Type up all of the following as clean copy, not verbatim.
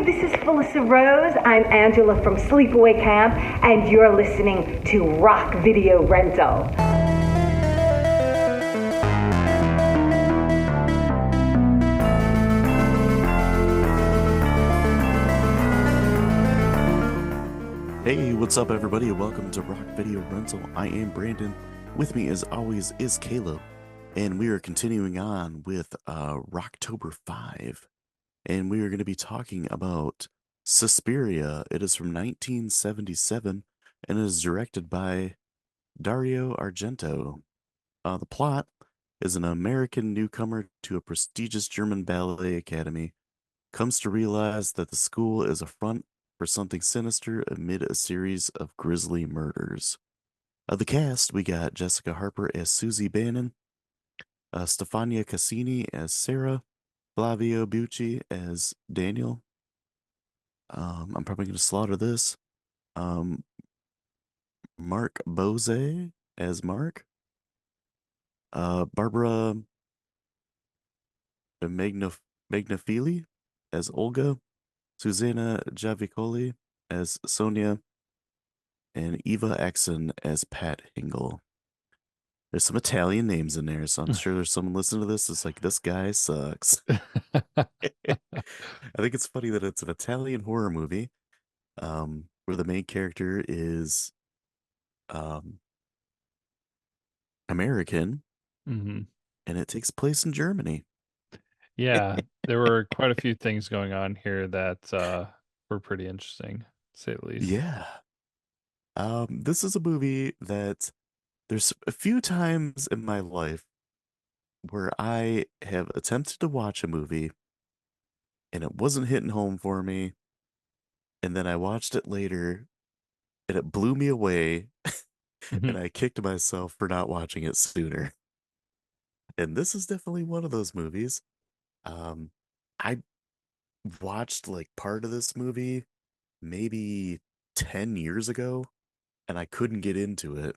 this is Felissa Rose. I'm Angela from Sleepaway Camp, and you're listening to Rock Video Rental. Hey, what's up, everybody? Welcome to Rock Video Rental. I am Brandon. With me, as always, is Caleb, and we are continuing on with Rocktober 5, and we are going to be talking about Suspiria. It is from 1977, and it is directed by Dario Argento. The plot is an American newcomer to a prestigious German ballet academy comes to realize that the school is a front for something sinister amid a series of grisly murders. Of the cast, we got Jessica Harper as Susie Bannon, Stefania Cassini as Sarah, Flavio Bucci as Daniel. I'm probably going to slaughter this. Um, Mark Bose as Mark, Barbara Magnafili as Olga, Susanna Javicoli as Sonia, and Eva Exon as Pat Hingle. There's some Italian names in there, so I'm sure there's someone listening to this that's like, this guy sucks. I think it's funny that it's an Italian horror movie, where the main character is American, hmm and it takes place in Germany. Yeah, there were quite a few things going on here that were pretty interesting, to say the least. Yeah. This is a movie that there's a few times in my life where I have attempted to watch a movie and it wasn't hitting home for me. And then I watched it later and it blew me away. And Mhm. I kicked myself for not watching it sooner. And this is definitely one of those movies. Um, I watched like part of this movie maybe 10 years ago and I couldn't get into it.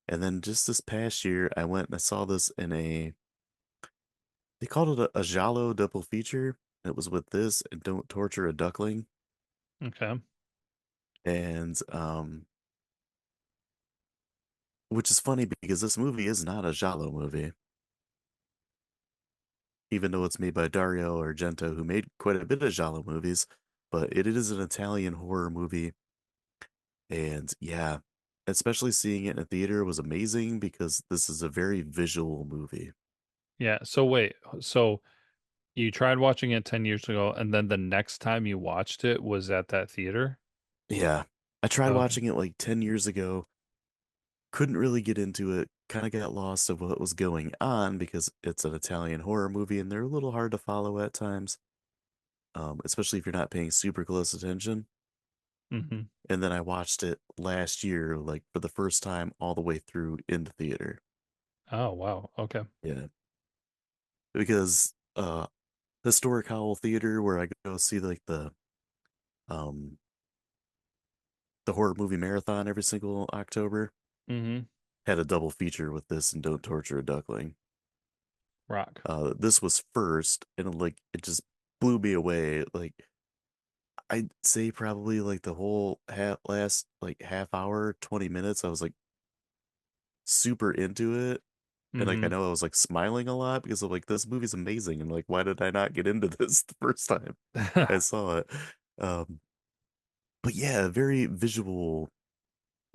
And then just this past year, I went and I saw this in they called it a Giallo double feature. It was with this and Don't Torture a Duckling. Okay. And which is funny because this movie is not a Giallo movie, even though it's made by Dario Argento, who made quite a bit of Giallo movies, but it is an Italian horror movie. And yeah, especially seeing it in a theater was amazing because this is a very visual movie. Yeah. So wait, so you tried watching it 10 years ago, and then the next time you watched it was at that theater? Yeah, I tried Okay. watching it like 10 years ago, couldn't really get into it, kind of got lost of what was going on because it's an Italian horror movie and they're a little hard to follow at times, especially if you're not paying super close attention. hmm And then I watched it last year, like for the first time, all the way through in the theater. Oh, wow. Okay. Yeah, because historic Howell Theater, where I go see like um the horror movie marathon every single October, hmm had a double feature with this and Don't Torture a Duckling. Rock. This was first, and like it just blew me away. Like I'd say probably like the whole last like half hour, 20 minutes, I was like super into it. And like I hmm know I was like smiling a lot because I'm like, this movie's amazing, and like why did I not get into this the first time I saw it? Um, but yeah, very visual,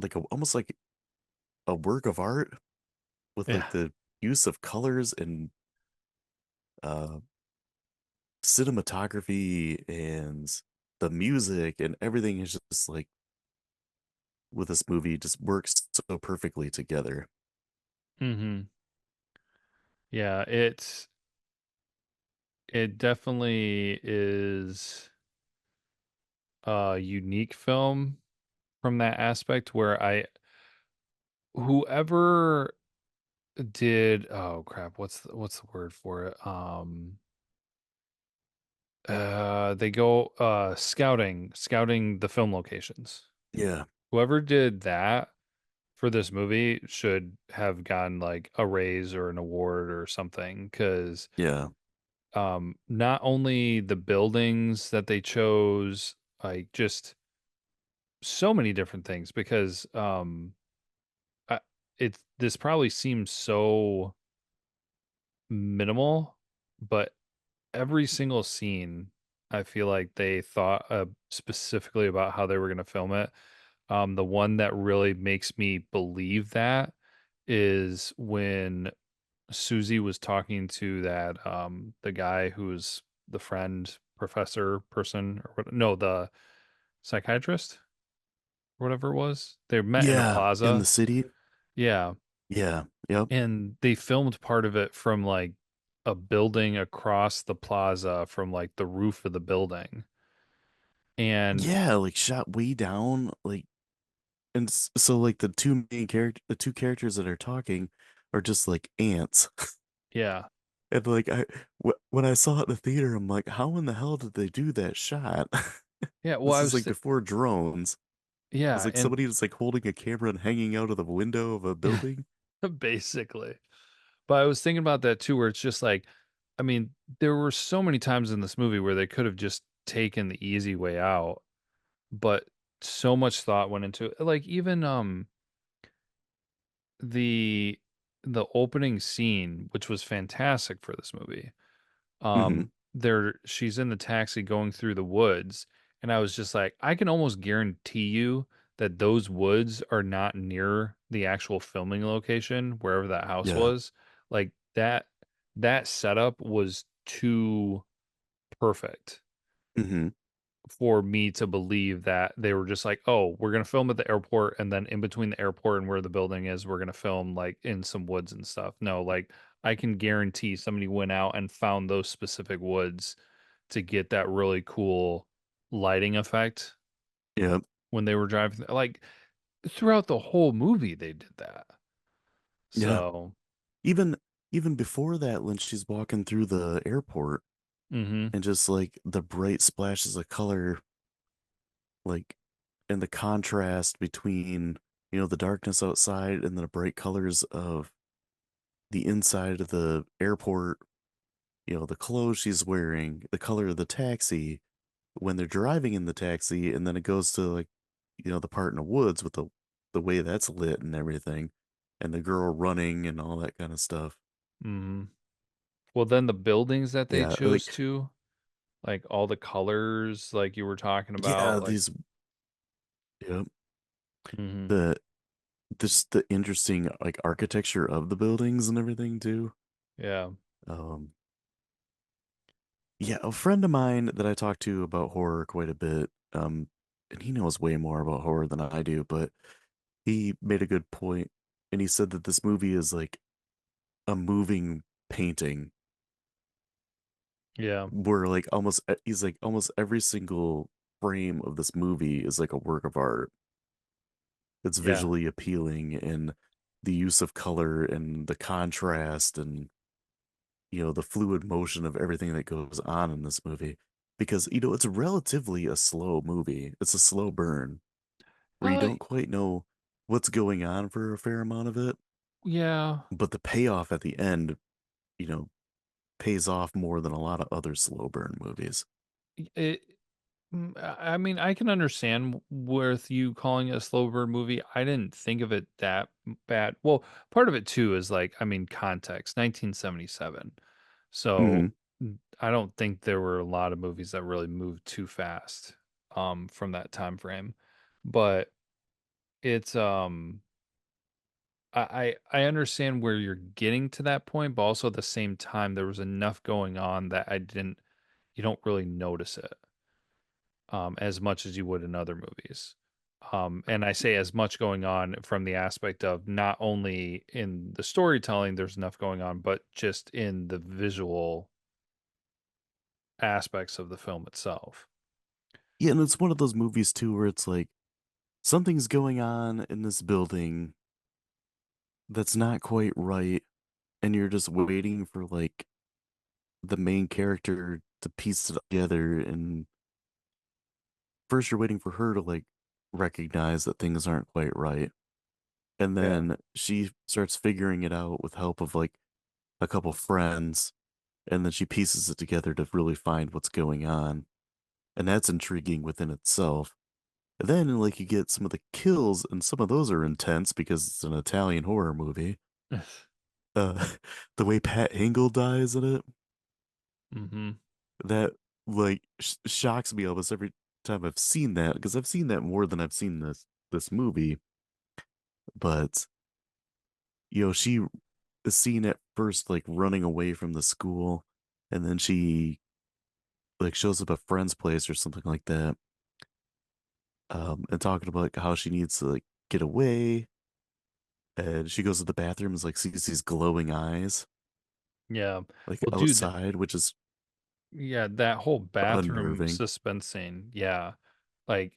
like almost like a work of art with like Yeah. the use of colors and uh cinematography and the music and everything is just like with this movie just works so perfectly together. hmm Yeah, it definitely is a unique film from that aspect where whoever did oh crap, what's the word for it? They go scouting the film locations. Yeah, Whoever did that for this movie should have gotten like a raise or an award or something because yeah, not only the buildings that they chose, like just so many different things because I, this probably seems so minimal, but every single scene, I feel like they thought specifically about how they were going to film it. The one that really makes me believe that is when Susie was talking to that the guy who's the friend, professor person, or what, no, the psychiatrist, or whatever it was. They met in a Yeah, in the plaza. city. Yeah, Yeah, yep. and they filmed part of it from like a building across the plaza from like the roof of the building. And Yeah, like shot way down, like, and so like the two characters that are talking are just like ants. yeah, And like when I saw it in the theater, I'm like, how in the hell did they do that shot? yeah, well, This I is was like before drones. It's yeah, like and somebody just like holding a camera and hanging out of the window of a building. basically. But I was thinking about that too, where it's just like, I mean, there were so many times in this movie where they could have just taken the easy way out, but so much thought went into it. Like even the the opening scene, which was fantastic for this movie. Hmm. There she's in the taxi going through the woods, and I was just like, I can almost guarantee you that those woods are not near the actual filming location, wherever that house Yeah. was. Like that setup was too perfect Hmm. for me to believe that they were just like, oh, we're gonna film at the airport, and then in between the airport and where the building is, we're gonna film like in some woods and stuff. No, like I can guarantee somebody went out and found those specific woods to get that really cool lighting effect Yeah. when they were driving. Like throughout the whole movie, they did that. Yeah. So, Even even before that, when she's walking through the airport mm-hmm, and just like the bright splashes of color, like, and the contrast between, the darkness outside and the bright colors of the inside of the airport, the clothes she's wearing, the color of the taxi when they're driving in the taxi, and then it goes to like, the part in the woods with the way that's lit and everything, and the girl running and all that kind of stuff. mm-hmm. Well, then the buildings that they Yeah, like chose to, like all the colors, like you were talking yeah, about, like, these yeah, mm-hmm, the the interesting like architecture of the buildings and everything too. yeah. Um, yeah, a friend of mine that I talk to about horror quite a bit, and he knows way more about horror than I do, but he made a good point, and he said that this movie is like a moving painting Yeah, where like he's like almost every single frame of this movie is like a work of art. It's yeah, visually appealing and the use of color and the contrast and the fluid motion of everything that goes on in this movie because it's relatively a slow movie. It's a slow burn where you uh, don't quite know what's going on for a fair amount of it, yeah. but the payoff at the end, you know, pays off more than a lot of other slow burn movies. It. I mean, I can understand with you calling it a slow burn movie. I didn't think of it that bad. Well, part of it too is like, I mean, context, 1977. So Hmm. I don't think there were a lot of movies that really moved too fast from that time frame. But it's I understand where you're getting to that point, but also at the same time there was enough going on that I didn't you don't really notice it as much as you would in other movies. And I say as much going on from the aspect of not only in the storytelling, there's enough going on, but just in the visual aspects of the film itself. Yeah, and it's one of those movies too where it's like something's going on in this building that's not quite right, and you're just waiting for like the main character to piece it together. And first, you're waiting for her to like recognize that things aren't quite right, and Yeah. then she starts figuring it out with help of like a couple friends, and then she pieces it together to really find what's going on. And that's intriguing within itself. And then, like, you get some of the kills, and some of those are intense because it's an Italian horror movie. The way Pat Hingle dies in it, Hmm. that like shocks me almost every time I've seen that because I've seen that more than I've seen this movie. But she is seen at first like running away from the school, and then she like shows up at a friend's place or something like that, and talking about like, how she needs to like get away. And she goes to the bathroom, and is like sees these glowing eyes Yeah. like Well, dude, outside, which is yeah, that whole bathroom unnerving. suspense scene. Yeah. Like,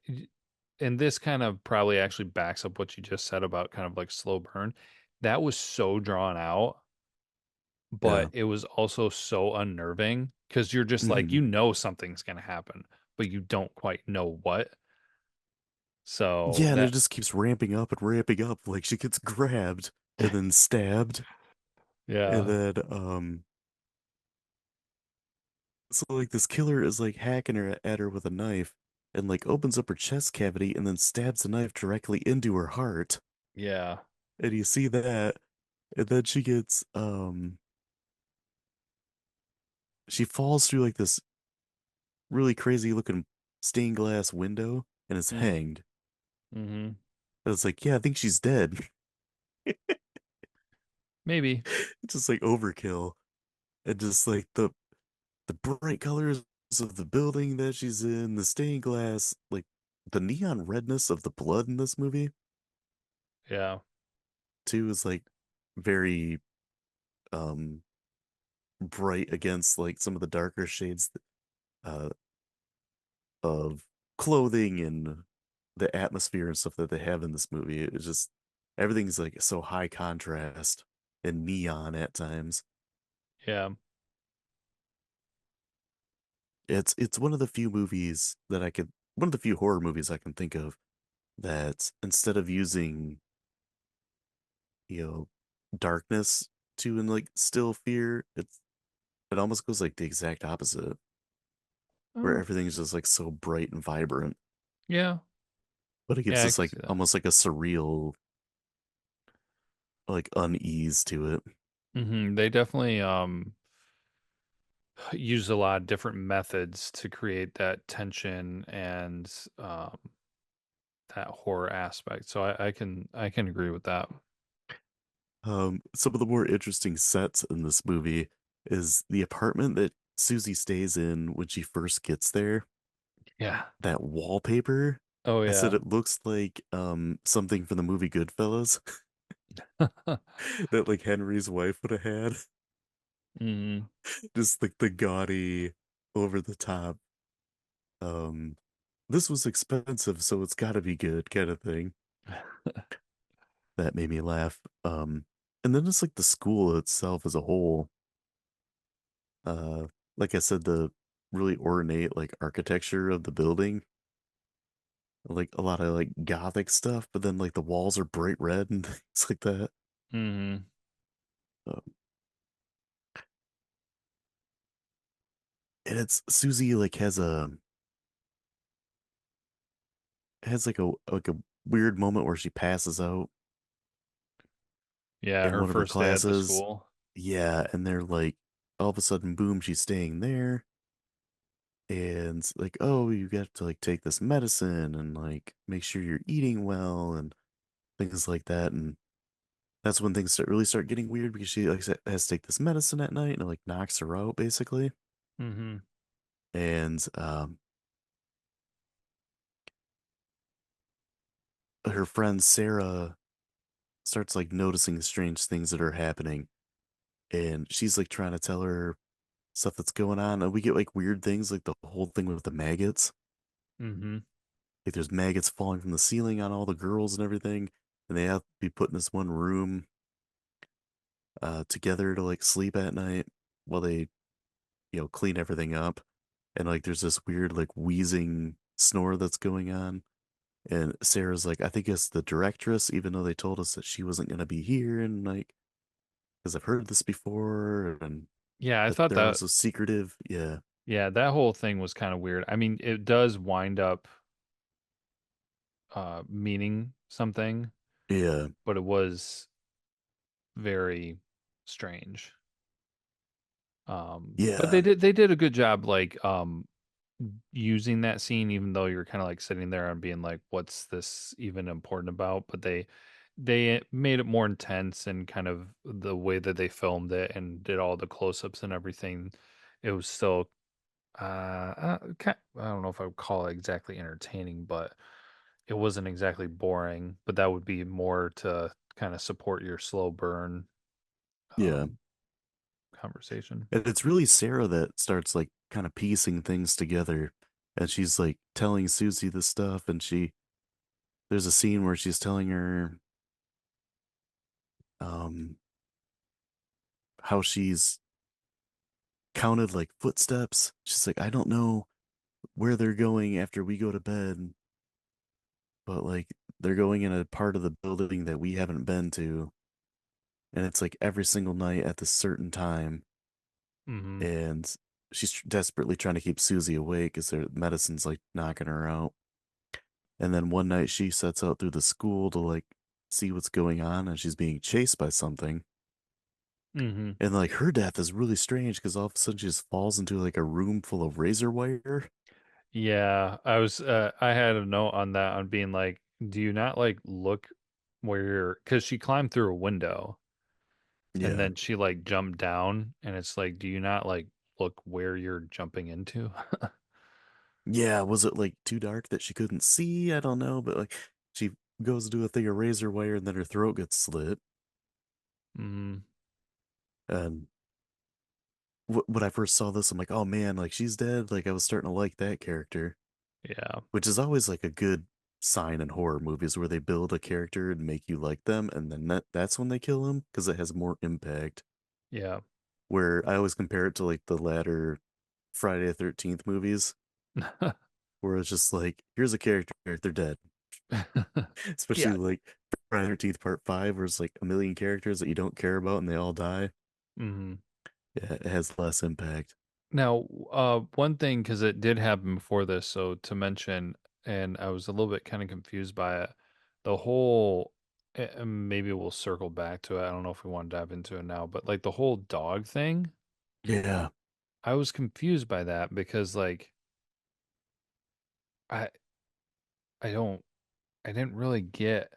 y- and this kind of probably actually backs up what you just said about kind of like slow burn. That was so drawn out, but Yeah. it was also so unnerving because you're just like, Hmm. something's going to happen, but you don't quite know what. So Yeah, and it that, just keeps ramping up and ramping up. Like she gets grabbed and then stabbed, and yeah, then so like this killer is like hacking her at her with a knife, and like opens up her chest cavity and then stabs the knife directly into her heart. yeah, And you see that, and then she falls through like this really crazy looking stained glass window and is mm, hanged. mm-hmm. And it's like, yeah, I think she's dead. Maybe, It's just like overkill. And just like the bright colors of the building that she's in, the stained glass, like the neon redness of the blood in this movie yeah, too is like very um bright against like some of the darker shades uh of clothing and the atmosphere and stuff that they have in this movie. It's just everything's like so high contrast and neon at times. yeah. It's one of the few movies that one of the few horror movies I can think of that instead of using you know, darkness to and like still fear. It almost goes like the exact opposite, where Oh, everything's just like so bright and vibrant, yeah, but it gives yeah, I us can like see that. almost like a surreal like unease to it. They definitely use a lot of different methods to create that tension and that horror aspect. So I can agree with that. Some of the more interesting sets in this movie is the apartment that Susie stays in when she first gets there. Yeah. That wallpaper, Oh I said yeah. it looks like something from the movie Goodfellas that like Henry's wife would have had. Hmm. Just like the gaudy, over the top, um, this was expensive, so it's gotta be good kind of thing. That made me laugh. And then it's like the school itself as a whole. Uh, like I said, the really ornate like architecture of the building, like a lot of like gothic stuff, but then like the walls are bright red and things like that. Hmm. Um, and it's Susie like has like a weird moment where she passes out Yeah, in her one of her first day at the classes. school. Yeah, and they're like, all of a sudden, boom, she's staying there. And like, oh, you got to like take this medicine and like make sure you're eating well and things like that. And that's when things really start getting weird because she like has to take this medicine at night and it like knocks her out basically. Hmm. And her friend Sarah starts like noticing strange things that are happening. And she's like trying to tell her stuff that's going on. And we get like weird things like the whole thing with the maggots. Hmm. Like there's maggots falling from the ceiling on all the girls and everything, and they have to be put in this one room together to like sleep at night while they clean everything up. And like there's this weird like wheezing snore that's going on. And Sarah's like, I think it's the directress, even though they told us that she wasn't gonna be here, and like because I've heard this before, and Yeah, I that thought they're all that so secretive. Yeah, yeah, that whole thing was kind of weird. I mean, it does wind up meaning something, yeah, but it was very strange. But yeah, they did a good job like using that scene, even though you're kind of like sitting there and being like, what's this even important about? But they made it more intense, and kind of the way that they filmed it and did all the close-ups and everything, it was still I don't know if I would call it exactly entertaining, but it wasn't exactly boring. But that would be more to kind of support your slow burn yeah. um conversation. And it's really Sarah that starts like kind of piecing things together, and she's like telling Susie this stuff, and there's a scene where she's telling her um how she's counted like footsteps. She's like, I don't know where they're going after we go to bed, but like they're going in a part of the building that we haven't been to, and it's like every single night at this certain time, Mm-hmm. and she's desperately trying to keep Susie awake because their medicine's like knocking her out. And then one night she sets out through the school to like see what's going on, and she's being chased by something. Mm-hmm. And like her death is really strange because all of a sudden she just falls into like a room full of razor wire. Yeah, I had a note on that on being like, do you not like look where you're, because she climbed through a window and Yeah. then she like jumped down, and it's like, do you not like look where you're jumping into? Yeah. Was it like too dark that she couldn't see? I don't know. But like she goes to do a thing of razor wire and then her throat gets slit. Mm, And when I first saw this, I'm like, oh man, like she's dead. Like I was starting to like that character, yeah, which is always like a good sign in horror movies where they build a character and make you like them, and then that's when they kill him because it has more impact. yeah. Where I always compare it to like the latter Friday the 13th movies, where it's just like, here's a character, they're dead. Especially Yeah. like Friday the 13th Part 5, where it's like a million characters that you don't care about and they all die. Hmm. Yeah, it has less impact. Now, one thing, because it did happen before this, so to mention, and I was a little bit kind of confused by it. The whole, maybe we'll circle back to it. I don't know if we want to dive into it now, but like the whole dog thing, Yeah. I was confused by that because like I I don't I didn't really get.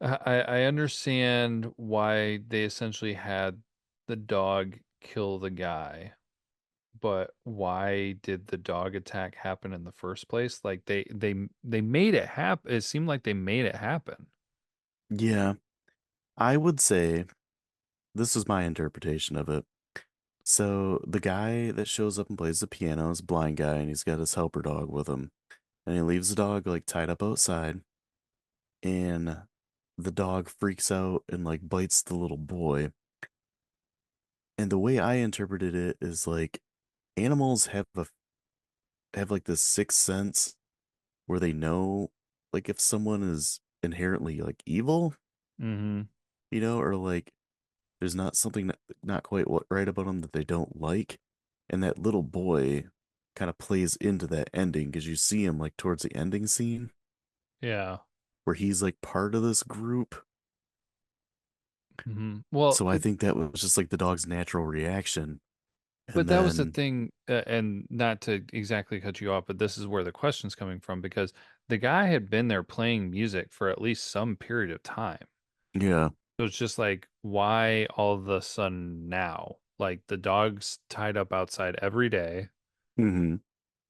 I understand why they essentially had the dog kill the guy. But why did the dog attack happen in the first place? Like they made it happen. It seemed like they made it happen. Yeah. I would say this is my interpretation of it. So the guy that shows up and plays the piano is a blind guy and he's got his helper dog with him. And he leaves the dog like tied up outside, and the dog freaks out and like bites the little boy. And the way I interpreted it is like animals have like this sixth sense where they know like if someone is inherently like evil, Hmm. or like there's not something not quite right about them that they don't like. And that little boy kind of plays into that ending because you see him like towards the ending scene Yeah. where he's like part of this group. Well, So I think that was just like the dog's natural reaction. but And that was the then, thing, and not to exactly cut you off, but this is where the question's coming from because the guy had been there playing music for at least some period of time. yeah. So it's just like, why all of a sudden now? Like the dog's tied up outside every day. Hmm.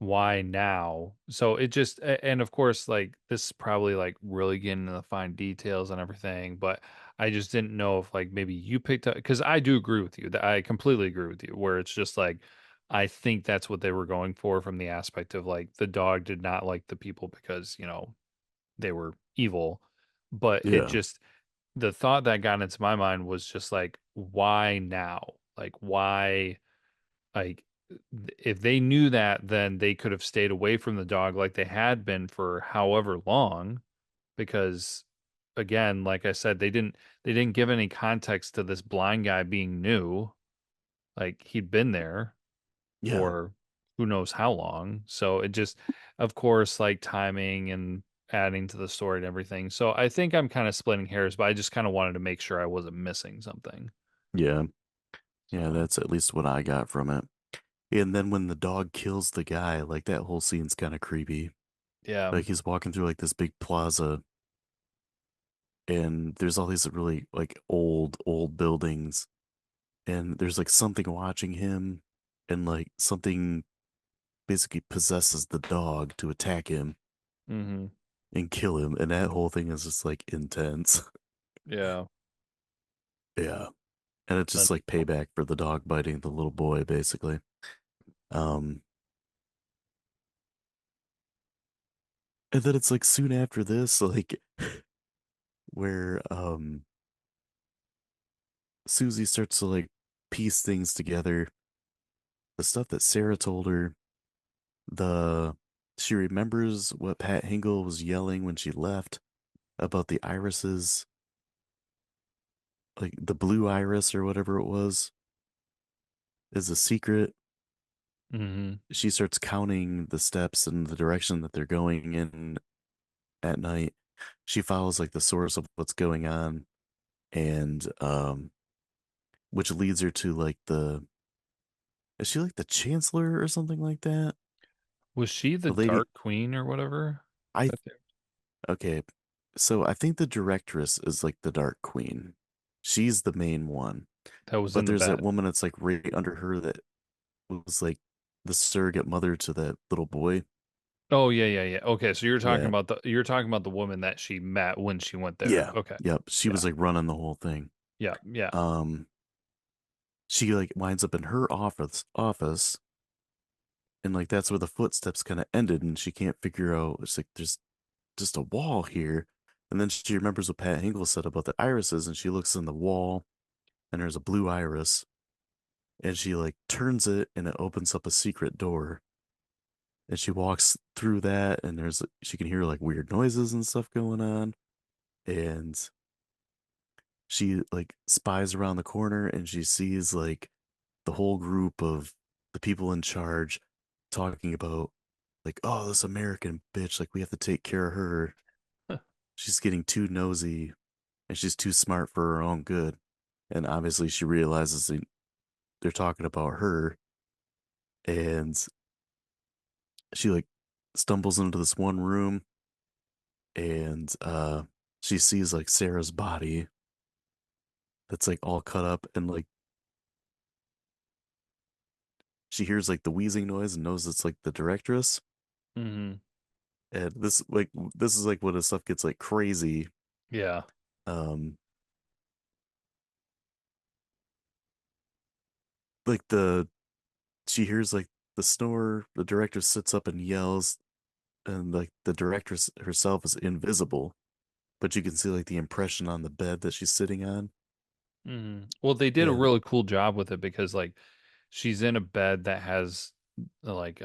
Why now? So it just, and of course, like this is probably like really getting into the fine details and everything, but I just didn't know if like maybe you picked up, because I do agree with you that I completely agree with you, where it's just like, I think that's what they were going for from the aspect of like the dog did not like the people because, they were evil. But it Yeah. just, the thought that got into my mind was just like, why now? Like, why? Like, if they knew that, then they could have stayed away from the dog like they had been for however long, because again, like I said, they didn't give any context to this blind guy being new. Like he'd been there Yeah. for who knows how long. So it just, of course, like timing and adding to the story and everything. So I think I'm kind of splitting hairs, but I just kind of wanted to make sure I wasn't missing something. Yeah. Yeah, So that's at least what I got from it. And then when the dog kills the guy, like that whole scene's kind of creepy. yeah. Like he's walking through like this big plaza and there's all these really like old buildings and there's like something watching him and like something basically possesses the dog to attack him Hmm. and kill him and that whole thing is just like intense. Yeah. Yeah. And it's Then just like payback for the dog biting the little boy basically. Um and then it's like soon after this like where Susie starts to like piece things together. The stuff that Sarah told her, the she remembers what Pat Hingle was yelling when she left about the irises, like the blue iris or whatever it was, is a secret. hmm She starts counting the steps and the direction that they're going in at night. She follows like the source of what's going on and which leads her to like the is she like the chancellor or something like that? was she the The lady Dark Queen or whatever? I That, okay. So I think the directress is like the Dark Queen. She's the main one. that was But in the there's that bed. woman that's like right under her that was like the surrogate mother to that little boy. Oh yeah, yeah, yeah. Okay, so Yeah. you're talking about the woman that she met when she went there. Yeah. Okay. Yep. She was Yeah. like running the whole thing. Yeah. Yeah. Um, she like winds up in her office and like that's where the footsteps kind of ended and she can't figure out it's like there's just a wall here. And then she remembers what Pat Hingle said about the irises and she looks in the wall and there's a blue iris and she like turns it and it opens up a secret door and she walks through that and there's she can hear like weird noises and stuff going on and she like spies around the corner and she sees like the whole group of the people in charge talking about like oh this American bitch like we have to take care of her, she's getting too nosy and she's too smart for her own good, and obviously she realizes they're talking about her and she like stumbles into this one room and she sees like Sarah's body that's like all cut up and like she hears like the wheezing noise and knows it's like the directress. Hmm. And this is like when the stuff gets like crazy. Yeah. Um like the she hears like the snore, the director sits up and yells and like the directress herself is invisible, but you can see like the impression on the bed that she's sitting on. Well, they did a And really cool job with it because like she's in a bed that has like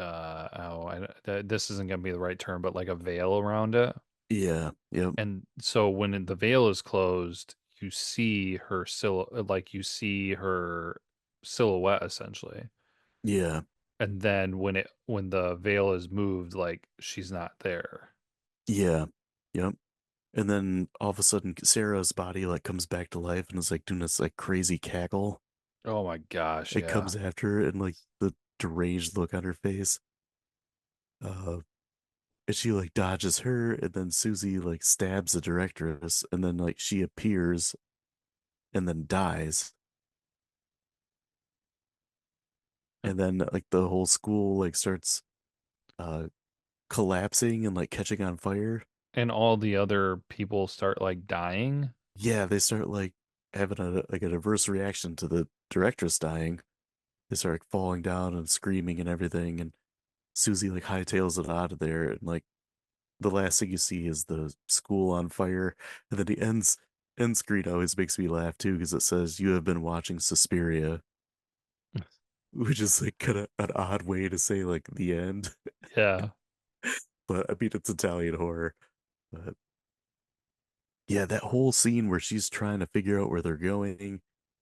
this isn't gonna be the right term, but like a veil around it. yeah, yep, And so when the veil is closed, you see her silhouette essentially. yeah, And then when the veil is moved, like she's not there. yeah, yep. And then all of a sudden Sarah's body like comes back to life and is like doing this like crazy cackle. Oh my gosh, It yeah. comes after her and like the deranged look on her face. Uh and she like dodges her and then Susie like stabs the directress and then like she appears and then dies. And then like the whole school like starts uh collapsing and like catching on fire. And all the other people start like dying. Yeah, they start like having a like an adverse reaction to the directress dying. They start like, falling down and screaming and everything, and Susie like hightails it out of there, and like the last thing you see is the school on fire, and then the end screen always makes me laugh too because it says you have been watching Suspiria, which is like kind of an odd way to say like the end, Yeah. but I mean it's Italian horror. But Yeah, that whole scene where she's trying to figure out where they're going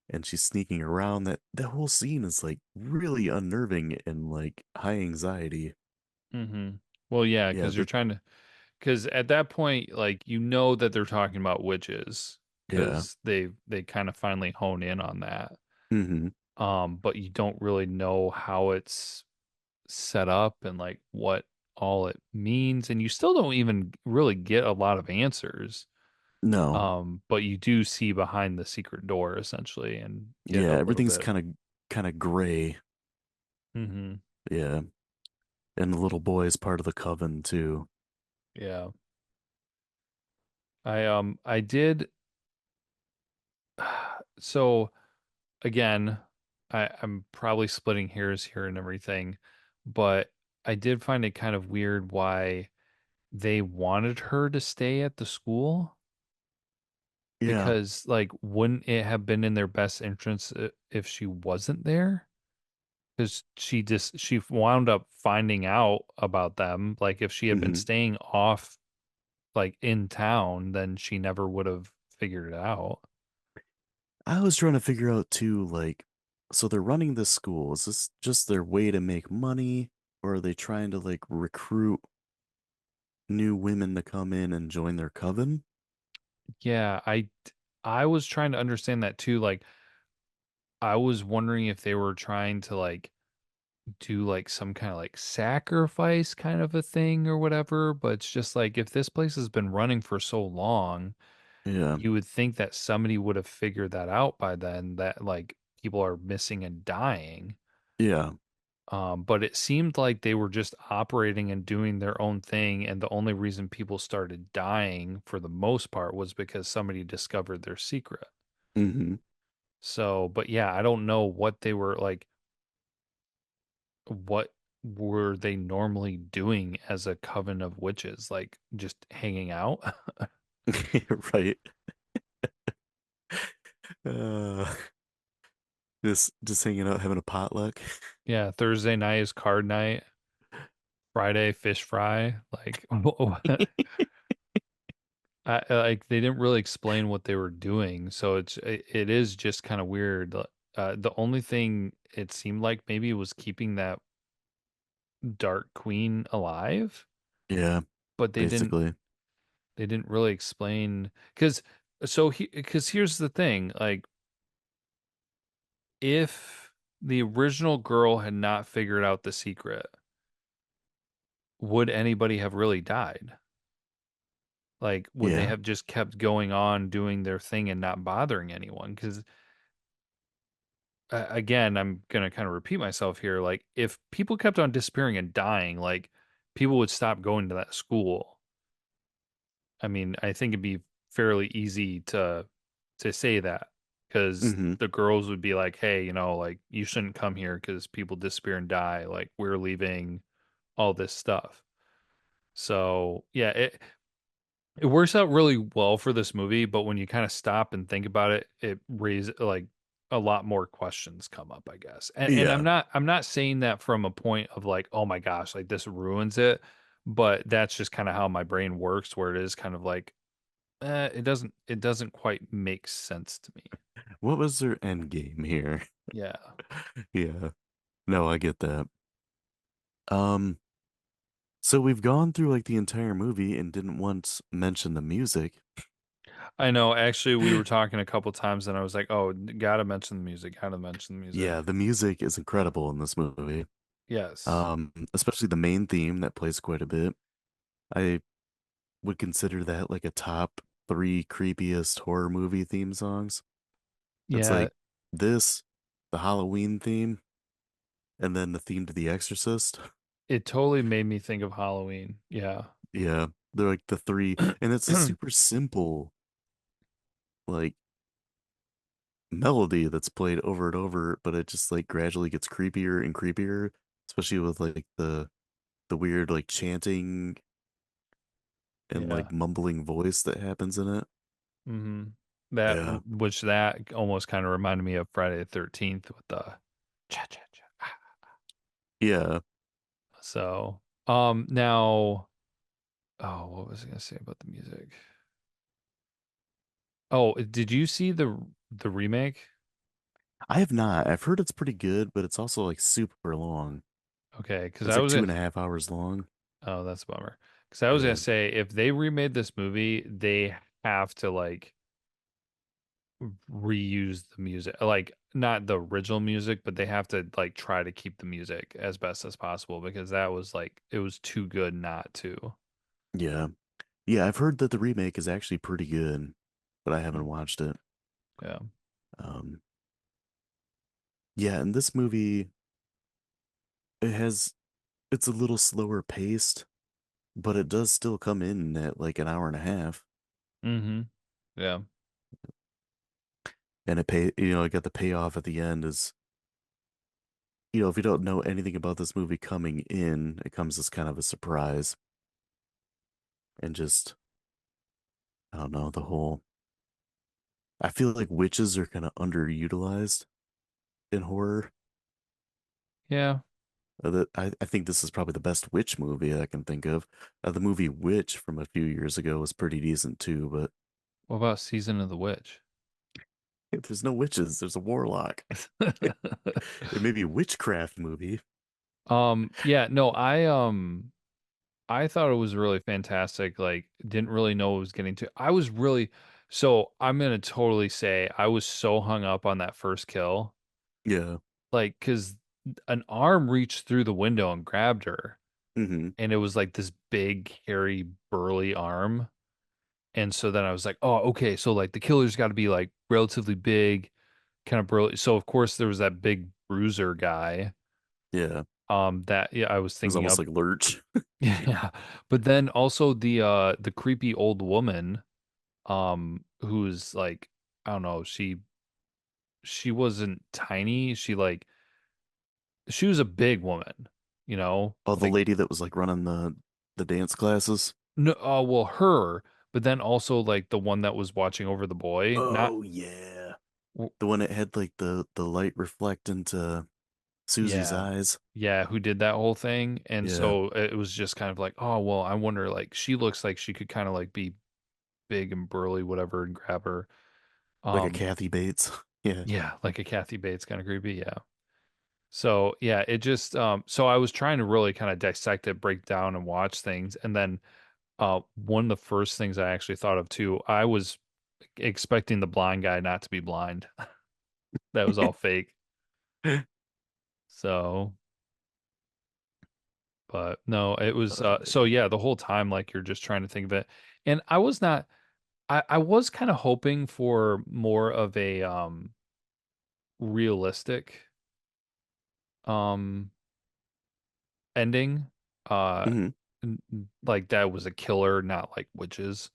and she's sneaking around, that whole scene is like really unnerving and like high anxiety. Mm-hmm. Well, yeah, Yeah, because you're trying to, because at that point, like you know that they're talking about witches, yeah. because they kind of finally hone in on that. Hmm. But you don't really know how it's set up and like what all it means, and you still don't even really get a lot of answers. No. But you do see behind the secret door essentially and get Yeah, a little everything's bit. kind of gray. Mm-hmm. Yeah. And the little boy is part of the coven too. Yeah. I did so again, I'm probably splitting hairs here and everything, but I did find it kind of weird why they wanted her to stay at the school, Yeah. because like wouldn't it have been in their best interest if she wasn't there? Because she wound up finding out about them. Like if she had been Hmm. staying off like in town, then she never would have figured it out. I was trying to figure out too, like, so they're running this school. Is this just their way to make money, or are they trying to like recruit new women to come in and join their coven? Yeah, I was trying to understand that too. Like I was wondering if they were trying to like do like some kind of like sacrifice kind of a thing or whatever, but it's just like if this place has been running for so long, Yeah. you would think that somebody would have figured that out by then, that like people are missing and dying. Yeah. But it seemed like they were just operating and doing their own thing, and the only reason people started dying for the most part was because somebody discovered their secret. Hmm. So, but yeah, I don't know what they were like, what were they normally doing as a coven of witches? Like just hanging out? Right. Uh, just hanging out, having a potluck. Yeah, Thursday night is card night, Friday fish fry. Like, like they didn't really explain what they were doing, so it is just kind of weird. The only thing it seemed like maybe was keeping that Dark Queen alive, Yeah, but basically. they didn't really explain because here's the thing, like if the original girl had not figured out the secret, would anybody have really died? Like, would they Yeah. have just kept going on doing their thing and not bothering anyone? Because again, I'm gonna kind of repeat myself here. Like, if people kept on disappearing and dying, like people would stop going to that school. I mean, I think it'd be fairly easy to say that because Hmm. the girls would be like, "Hey, like you shouldn't come here because people disappear and die. Like we're leaving all this stuff." So yeah, it works out really well for this movie, but when you kind of stop and think about it, it raises like a lot more questions come up, I guess. And Yeah. I'm not saying that from a point of like, oh my gosh, like this ruins it, but that's just kind of how my brain works, where it is kind of like, it doesn't quite make sense to me. What was their end game here? Yeah. Yeah. No, I get that. Um, so we've gone through like the entire movie and didn't once mention the music. I know. Actually, we were talking a couple times and I was like, oh, gotta mention the music, gotta mention the music. Yeah, the music is incredible in this movie. Yes. Especially the main theme that plays quite a bit. I would consider that like a top three creepiest horror movie theme songs. It's Yeah, like this, the Halloween theme, and then the theme to The Exorcist. it totally made me think of Halloween. Yeah. Yeah, they're like the three, and it's a super simple like melody that's played over and over, but it just like gradually gets creepier and creepier, especially with like the weird like chanting and Yeah. like mumbling voice that happens in it. hmm That Yeah. which that almost kind of reminded me of Friday the 13th with the cha cha cha. Yeah. So, now, oh, what was I gonna say about the music? Oh, did you see the remake? I have not. I've heard it's pretty good, but it's also like super long. Okay, because It's I like was two gonna. and a half hours long. Oh, that's a bummer. Because I was gonna Yeah. say if they remade this movie, they have to like reuse the music, like not the original music, but they have to like try to keep the music as best as possible because that was like it was too good not to. Yeah. Yeah, I've heard that the remake is actually pretty good, but I haven't Mm. watched it. Yeah. Um, yeah, and this movie it has it's a little slower paced, but it does still come in at like an hour and a half. Mm-hmm. Yeah. And I got the payoff at the end is, if you don't know anything about this movie coming in, it comes as kind of a surprise and just, I don't know, I feel like witches are kind of underutilized in horror. Yeah. I think this is probably the best witch movie I can think of. The movie Witch from a few years ago was pretty decent too, but What about Season of the Witch? there's no witches, there's a warlock. It may be a witchcraft movie. Yeah, no, I thought it was really fantastic. Like, didn't really know what was getting to. I was really, so I'm gonna totally say I was so hung up on that first kill. Yeah. Like, because an arm reached through the window and grabbed her, Hmm. and it was like this big, hairy, burly arm. And so then I was like, oh, okay, so like the killer's got to be like relatively big, kind of burly. So of course there was that big bruiser guy. Yeah. It That yeah, I was was thinking almost of. like Lurch. Yeah. But then also the creepy old woman, who's like, I don't know, she wasn't tiny. She was a big woman, you know? Oh, the Like lady that was like running the dance classes. no well her, but then also like the one that was watching over the boy. Not Oh yeah. The one that had like the light reflect into Susie's yeah. eyes. Yeah, who did that whole thing. And Yeah. so it was just kind of like, oh well, I wonder like she looks like she could kind of like be big and burly, whatever, and grab her. Like a Um Kathy Bates. Yeah. Yeah, like a Kathy Bates kind of creepy. Yeah. So yeah, it just so I was trying to really kind of dissect it, break down and watch things. And then one of the first things I actually thought of too, I was expecting the blind guy not to be blind. That was all fake. So, but no, it was so yeah, the whole time like you're just trying to think of it. And I was not I was kind of hoping for more of a realistic um ending. Hmm. Like that was a killer, not like witches.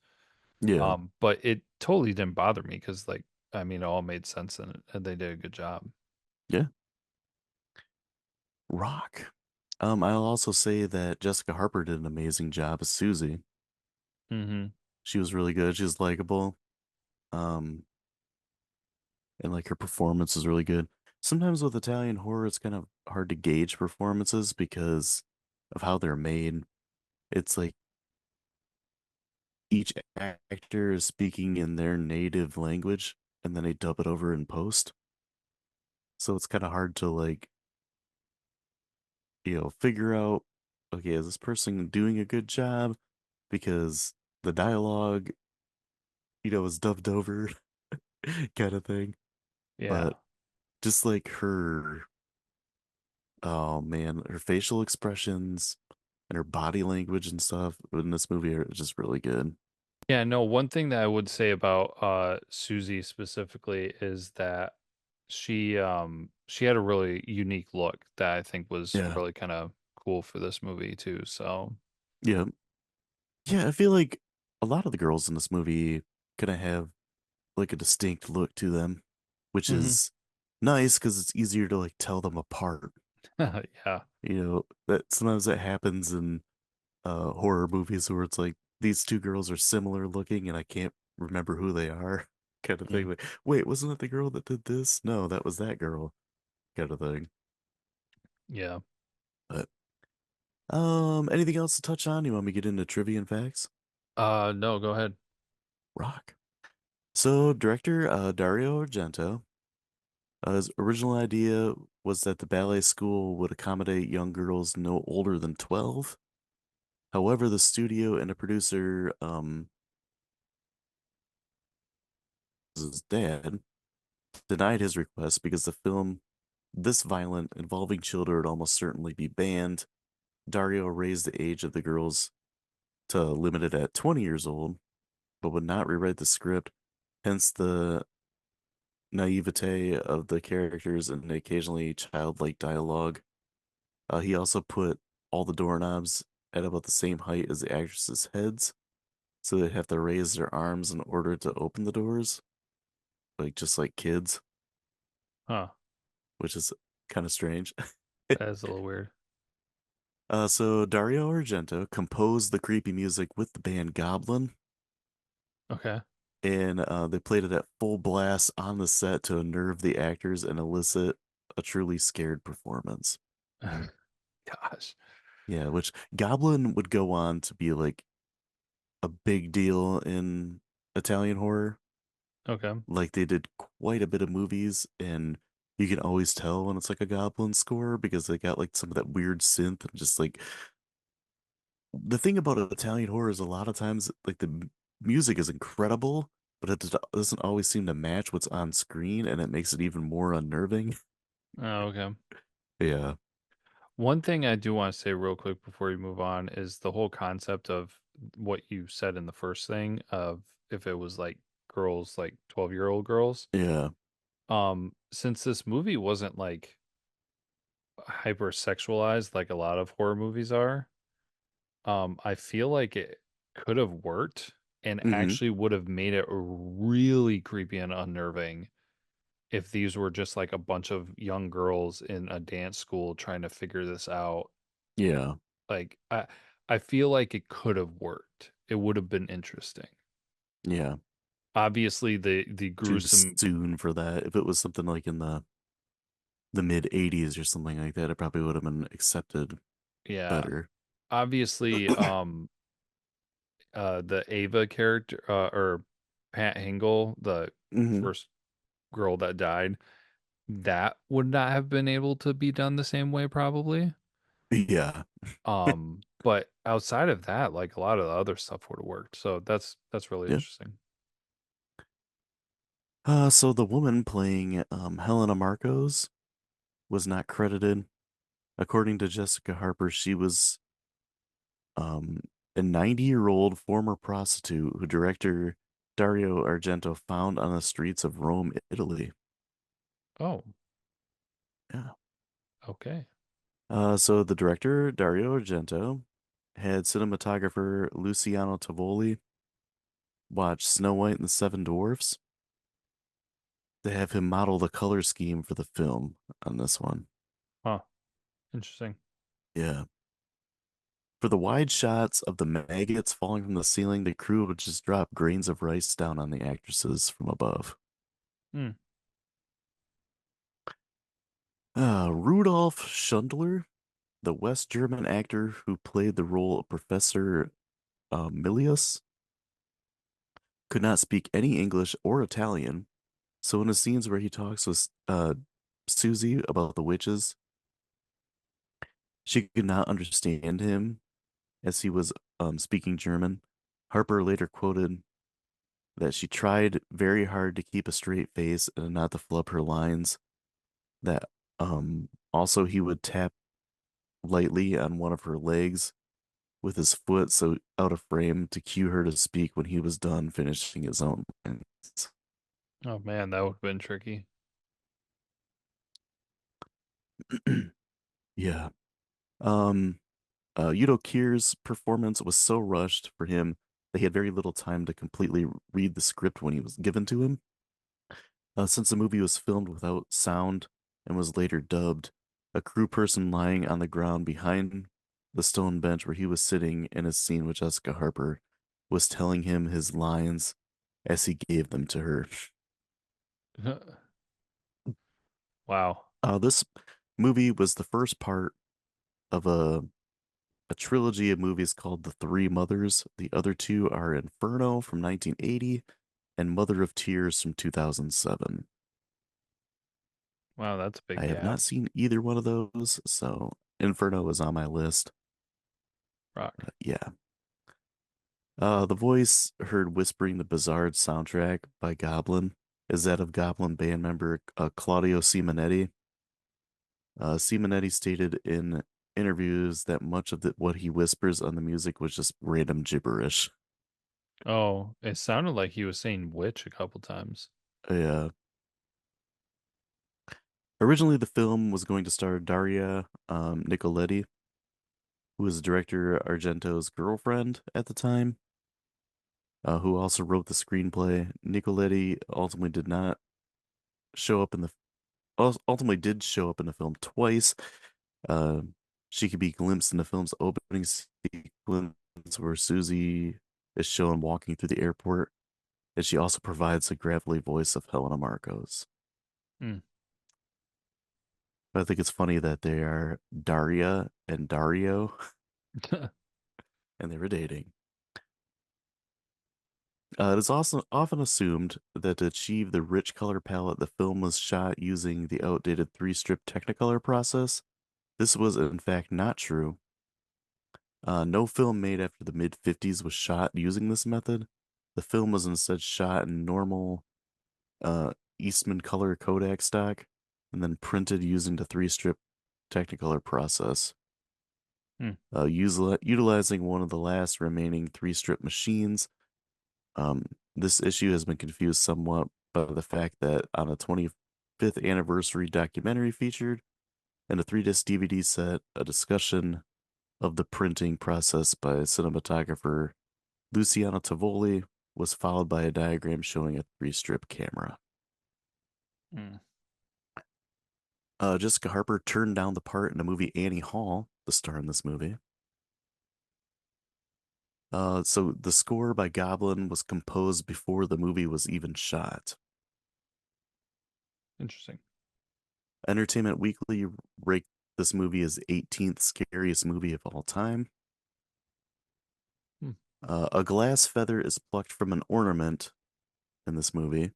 Yeah. But it totally didn't bother me because like I mean it all made sense and they did a good job. Yeah. Rock. I'll also say that Jessica Harper did an amazing job as Susie. Hmm. She was really good. She was likable. Um, and like her performance was really good. Sometimes with Italian horror, it's kind of hard to gauge performances because of how they're made. It's like each actor is speaking in their native language and then they dub it over in post. So it's kind of hard to like, figure out, okay, is this person doing a good job? Because the dialogue, is dubbed over kind of thing. Yeah. But just like oh man, her facial expressions and her body language and stuff in this movie are just really good. Yeah, no, one thing that I would say about Susie specifically is that she had a really unique look that I think was Yeah. really kind of cool for this movie too. So, Yeah. Yeah, I feel like a lot of the girls in this movie kind of have like a distinct look to them, which hmm. is nice because it's easier to like tell them apart. Yeah. That sometimes that happens in horror movies where it's like these two girls are similar looking and I can't remember who they are, kind of thing. Mm. Like, wait, wasn't it the girl that did this? No, that was that girl, kind of thing. Yeah. But anything else to touch on? You want me to get into trivia and facts? No, go ahead. Rock. So, director Dario Argento, his original idea was that the ballet school would accommodate young girls no older than 12. However, the studio and the producer, his dad, denied his request because the film, this violent, involving children, would almost certainly be banned. Dario raised the age of the girls to limit it at 20 years old, but would not rewrite the script, hence the naivete of the characters and occasionally childlike dialogue. He also put all the doorknobs at about the same height as the actresses' heads, so they'd have to raise their arms in order to open the doors, like just like kids, Huh. which is kind of strange. That is a little weird. So Dario Argento composed the creepy music with the band Goblin, Okay. and they played it at full blast on the set to unnerve the actors and elicit a truly scared performance. Gosh. Yeah, which Goblin would go on to be like a big deal in Italian horror. Okay. Like they did quite a bit of movies, and you can always tell when it's like a Goblin score because they got like some of that weird synth and just like the thing about Italian horror is a lot of times like the music is incredible, but it doesn't always seem to match what's on screen, and it makes it even more unnerving. Oh, okay. Yeah. One thing I do want to say real quick before we move on is the whole concept of what you said in the first thing of if it was like girls, like 12-year-old girls. Yeah. Since this movie wasn't like hyper sexualized like a lot of horror movies are, I feel like it could have worked and Hmm. actually would have made it really creepy and unnerving if these were just like a bunch of young girls in a dance school trying to figure this out. Yeah. Like I feel like it could have worked. It would have been interesting. Yeah. Obviously the Too gruesome, soon for that. If it was something like in the mid 80s or something like that, it probably would have been accepted yeah. better. Obviously the Ava character or Pat Hingle, the Hmm. first girl that died, that would not have been able to be done the same way probably. Yeah. But outside of that, like a lot of the other stuff would have worked. So that's really Yeah. interesting. So the woman playing Helena Marcos was not credited. According to Jessica Harper, she was um, a 90-year-old former prostitute who director Dario Argento found on the streets of Rome, Italy. Oh, Yeah. okay. So the director, Dario Argento, had cinematographer Luciano Tovoli watch Snow White and the Seven Dwarfs to have him model the color scheme for the film on this one. Huh. Interesting. Yeah. For the wide shots of the maggots falling from the ceiling, the crew would just drop grains of rice down on the actresses from above. Hmm. Rudolf Schundler, the West German actor who played the role of Professor Milius, could not speak any English or Italian. So in the scenes where he talks with Susie about the witches, she could not understand him as he was speaking German. Harper later quoted that she tried very hard to keep a straight face and not to flub her lines. That also he would tap lightly on one of her legs with his foot so out of frame to cue her to speak when he was done finishing his own lines. Oh man, that would have been tricky. Yeah. Um Udo Kier's performance was so rushed for him that he had very little time to completely read the script when he was given to him. Since the movie was filmed without sound and was later dubbed, a crew person lying on the ground behind the stone bench where he was sitting in a scene with Jessica Harper was telling him his lines as he gave them to her. Wow. This movie was the first part of a trilogy of movies called The Three Mothers. The other two are Inferno from 1980 and Mother of Tears from 2007. Wow, that's a big I have gap. not seen either one of those, so Inferno is on my list. Rock. Yeah. The voice heard whispering the Bizarre soundtrack by Goblin is that of Goblin band member Claudio Simonetti. Simonetti stated in interviews that much of what he whispers on the music was just random gibberish. Oh, it sounded like he was saying witch a couple times. Yeah. Originally, the film was going to star Daria Nicoletti, who was director Argento's girlfriend at the time, who also wrote the screenplay. Nicoletti ultimately did not show up in the ultimately did show up in the film twice. Uh, she could be glimpsed in the film's opening sequence where Susie is shown walking through the airport, and she also provides the gravelly voice of Helena Marcos. Hmm. I think it's funny that they are Daria and Dario, and they were dating. It is also often assumed that to achieve the rich color palette, the film was shot using the outdated three-strip Technicolor process. This was, in fact, not true. No film made after the mid 50s was shot using this method. The film was instead shot in normal Eastman color Kodak stock and then printed using the three-strip Technicolor process. Hmm. Utilizing one of the last remaining three-strip machines. This issue has been confused somewhat by the fact that on a 25th anniversary documentary featured and a 3-disc DVD set, a discussion of the printing process by cinematographer Luciano Tavoli was followed by a diagram showing a three-strip camera. Hmm. Jessica Harper turned down the part in the movie Annie Hall, the star in this movie. So the score by Goblin was composed before the movie was even shot. Interesting. Entertainment Weekly ranked this movie as 18th scariest movie of all time. Hmm. A glass feather is plucked from an ornament in this movie.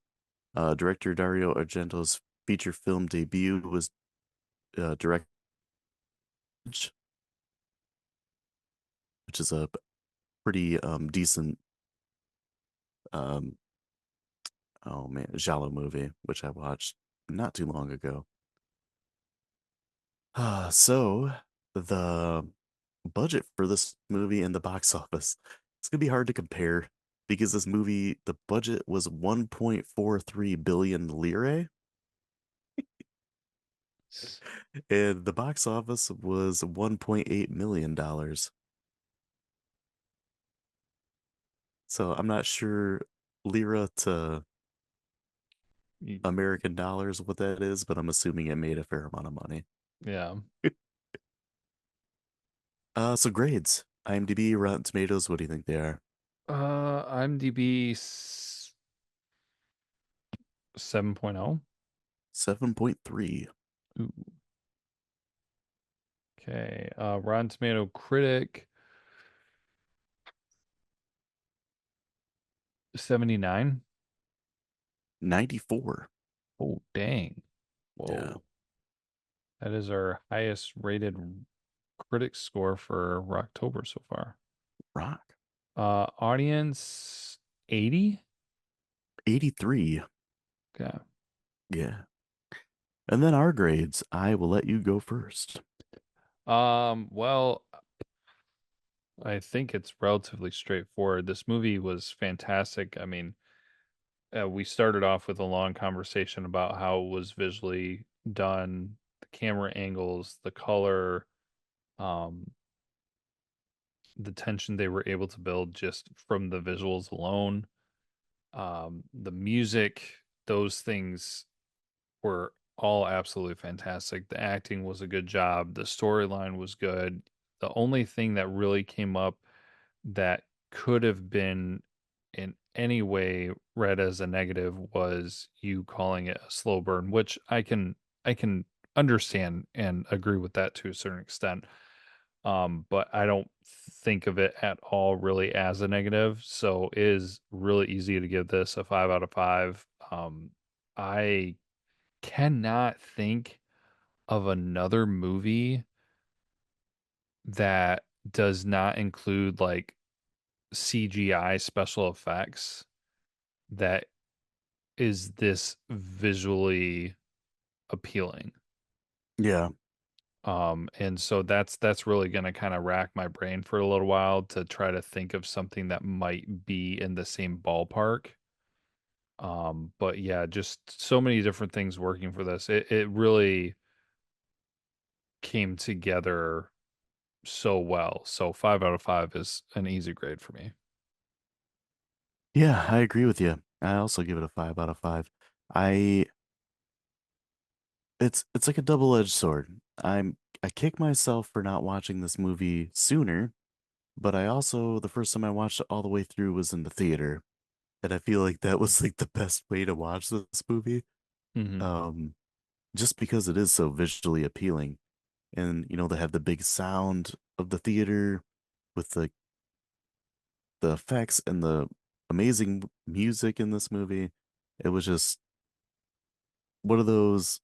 Director Dario Argento's feature film debut was directed, which is a pretty decent, um, oh man, Giallo movie, which I watched not too long ago. So the budget for this movie and the box office, it's gonna be hard to compare because this movie, the budget was 1.43 billion lire and the box office was $1.8 million. So I'm not sure lira to Y- American dollars what that is, but I'm assuming it made a fair amount of money. Yeah. So grades. IMDb, Rotten Tomatoes, what do you think they are? IMDb 7.0. 7.3. Ooh. Okay. Rotten Tomato critic 79. 94. Oh, dang. Yeah. Whoa. That is our highest rated critic score for Rocktober so far. Rock. Audience 80. 83. Okay. Yeah. And then our grades. I will let you go first. Well, I think it's relatively straightforward. This movie was fantastic. I mean, we started off with a long conversation about how it was visually done, the camera angles, the color, um, the tension they were able to build just from the visuals alone. The music, those things were all absolutely fantastic. The acting was a good job. The storyline was good. The only thing that really came up that could have been in any way read as a negative was you calling it a slow burn, which I can understand and agree with that to a certain extent. But I don't think of it at all really as a negative. So it is really easy to give this a 5 out of 5. I cannot think of another movie that does not include like CGI special effects that is this visually appealing. Yeah. And so that's really gonna kind of rack my brain for a little while to try to think of something that might be in the same ballpark. But yeah, just so many different things working for this. It really came together so well. So 5 out of 5 is an easy grade for me. Yeah, I agree with you. I also give it a 5 out of 5. I it's like a double-edged sword. I kick myself for not watching this movie sooner, but I also the first time I watched it all the way through was in the theater, and I feel like that was like the best way to watch this movie. Hmm. Um, just because it is so visually appealing, and they have the big sound of the theater with the effects and the amazing music in this movie. It was just one of those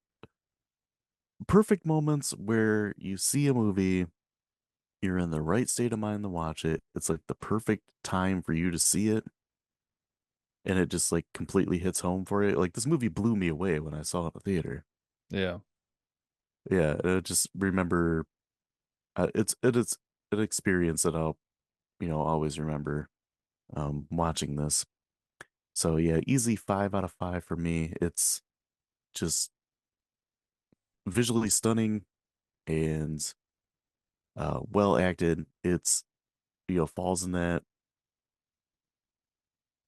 perfect moments where you see a movie, you're in the right state of mind to watch it. It's like the perfect time for you to see it, and it just like completely hits home for you. Like this movie blew me away when I saw it in the theater. Yeah. Yeah, I just remember it's an experience that I'll always remember watching this. So yeah, easy 5 out of 5 for me. It's just visually stunning and well acted. It's falls in that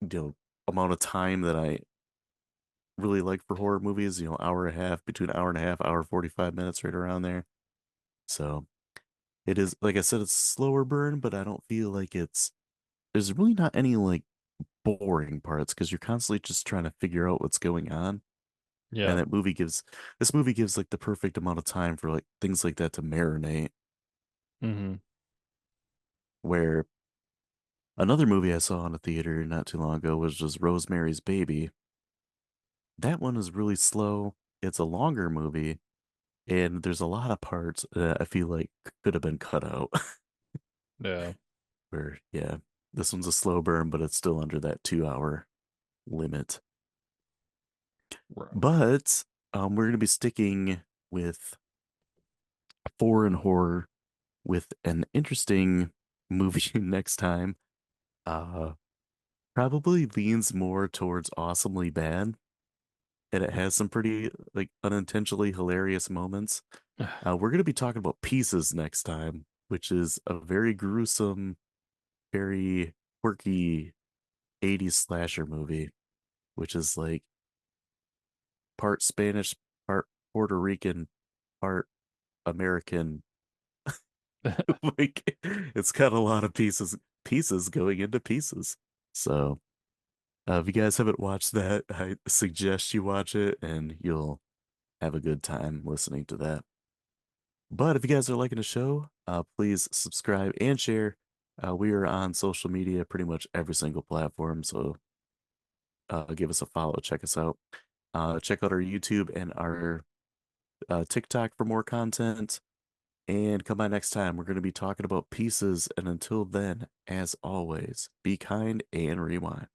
you know amount of time that I really like for horror movies. Hour and a half, between hour and a half, hour 45 minutes, right around there. So it is like I said, it's slower burn, but I don't feel like there's really not any like boring parts because you're constantly just trying to figure out what's going on. And Yeah. this movie gives like the perfect amount of time for like things like that to marinate. Hmm. Where another movie I saw in a theater not too long ago was just Rosemary's Baby. That one is really slow. It's a longer movie, and there's a lot of parts that I feel like could have been cut out. Yeah. Where, yeah, this one's a slow burn, but it's still under that 2 hour limit. Right. But we're going to be sticking with foreign horror with an interesting movie next time. Uh, Probably leans more towards awesomely bad, and it has some pretty like unintentionally hilarious moments. We're going to be talking about Pieces next time, which is a very gruesome, very quirky 80s slasher movie, which is like part Spanish, part Puerto Rican, part American. Like it's got a lot of pieces going into pieces. So, if you guys haven't watched that, I suggest you watch it and you'll have a good time listening to that. But if you guys are liking the show, please subscribe and share. We are on social media, pretty much every single platform. So give us a follow, check us out. Check out our YouTube and our TikTok for more content. And come by next time. We're going to be talking about pieces. And until then, as always, be kind and rewind.